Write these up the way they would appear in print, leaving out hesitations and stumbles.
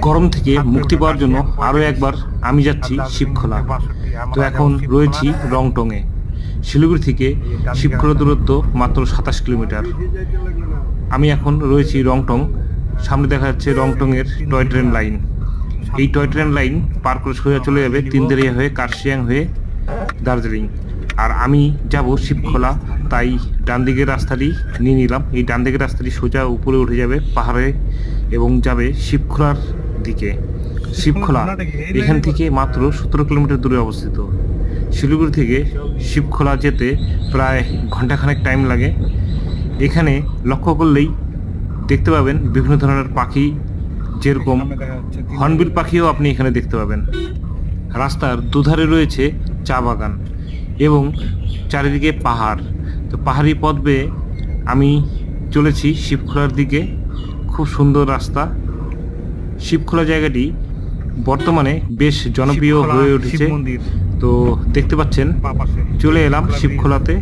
গরম থেকে মুক্তি পাওয়ার জন্য আরও একবার আমি যাচ্ছি শিবখোলা। তো এখন রয়েছি রংটংয়ে। শিলিগুড়ি থেকে শিবখোলা দূরত্ব মাত্র 27 কিলোমিটার। আমি এখন রয়েছি রংটং। সামনে দেখা যাচ্ছে রংটংয়ের টয় ট্রেন লাইন। এই টয় ট্রেন লাইন পার করে সোজা চলে যাবে তিনদেরিয়া হয়ে কার্শিয়াং হয়ে দার্জিলিং। আর আমি যাব শিবখোলা, তাই ডান দিকের রাস্তাটি নিয়ে নিলাম। এই ডান দিকের রাস্তাটি সোজা উপরে উঠে যাবে পাহাড়ে এবং যাবে শিবখোলার দিকে। শিবখোলা এখান থেকে মাত্র 17 কিলোমিটার দূরে অবস্থিত। শিলিগুড়ি থেকে শিবখোলা যেতে প্রায় ঘন্টাখানেক টাইম লাগে। এখানে লক্ষ্য করলেই দেখতে পাবেন বিভিন্ন ধরনের পাখি, যেরকম হর্নবিল পাখিও আপনি এখানে দেখতে পাবেন। রাস্তার দুধারে রয়েছে চা বাগান এবং চারিদিকে পাহাড়। তো পাহাড়ি পথ বেয়ে আমি চলেছি শিবখোলার দিকে। খুব সুন্দর রাস্তা। শিবখোলা জায়গাটি বর্তমানে বেশ জনপ্রিয় হয়ে উঠেছে। তো দেখতে পাচ্ছেন চলে এলাম শিবখোলাতে।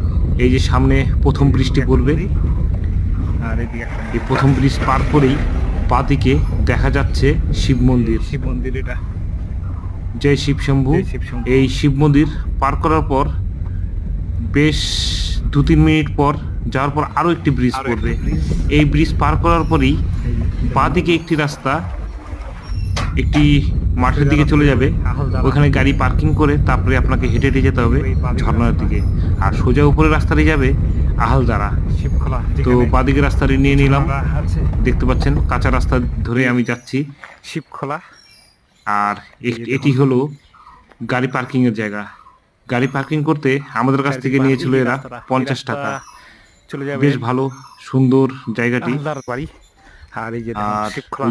এই যে সামনে প্রথম ব্রিজটি পড়বে, এই প্রথম ব্রিজ পার করেই বাঁদিকে দেখা যাচ্ছে শিব মন্দির। এটা জয় শিব শম্ভু। এই শিব মন্দির পার করার পর বেশ 2-3 মিনিট পর যাওয়ার পর আরও একটি ব্রিজ পড়বে। এই ব্রিজ পার করার পরেই বাঁদিকে একটি রাস্তা একটি মাঠের দিকে চলে যাবে। ওখানে গাড়ি পার্কিং করে তারপরে আপনাকে হেঁটে হেঁটে যেতে হবে ঝর্ণার দিকে। আর সোজা উপরে রাস্তাটি যাবে আহালদারা। তো বাঁদিকে রাস্তাটি নিয়ে নিলাম। দেখতে পাচ্ছেন কাঁচা রাস্তা ধরে আমি যাচ্ছি শিবখোলা। আর এটি হলো গাড়ি পার্কিং এর জায়গা। গাড়ি পার্কিং করতে আমাদের কাছ থেকে নিয়েছিল এরা 50 টাকা। বেশ ভালো সুন্দর জায়গাটি। আর এই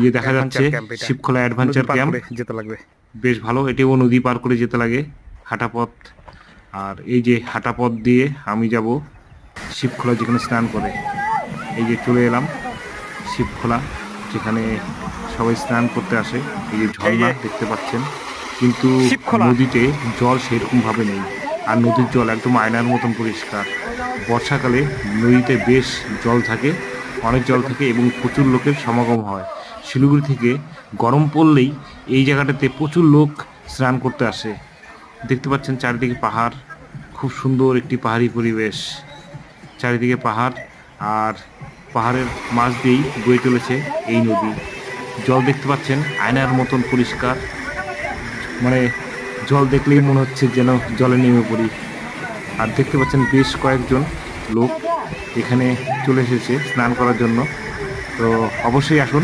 যে দেখা যাচ্ছে শিবখোলা অ্যাডভেঞ্চার ক্যাম্প যেতে লাগবে। বেশ ভালো। এটিও নদী পার করে যেতে লাগে, হাঁটা পথ। আর এই যে হাঁটা পথ দিয়ে আমি যাব শিবখোলা, যেখানে স্নান করে। এই যে চলে এলাম শিবখোলা, যেখানে সবাই স্নান করতে আসে। এই যে ঝর্ণা দেখতে পাচ্ছেন, কিন্তু নদীতে জল সেরকম ভাবে নেই। আর নদীর জল একদম আয়নার মতন পরিষ্কার। বর্ষাকালে নদীতে বেশ জল থাকে, অনেক জল থাকে এবং প্রচুর লোকের সমাগম হয়। শিলিগুড়ি থেকে গরম পড়লেই এই জায়গাটাতে প্রচুর লোক স্নান করতে আসে। দেখতে পাচ্ছেন চারিদিকে পাহাড়, খুব সুন্দর একটি পাহাড়ি পরিবেশ। চারিদিকে পাহাড়, আর পাহাড়ের মাঝ দিয়েই বয়ে চলেছে এই নদী। জল দেখতে পাচ্ছেন আয়নার মতন পরিষ্কার, মানে জল দেখলেই মনে হচ্ছে যেন জলে নেমে পড়ি। আর দেখতে পাচ্ছেন বেশ কয়েকজন লোক এখানে চলে এসেছে স্নান করার জন্য। তো অবশ্যই আসুন।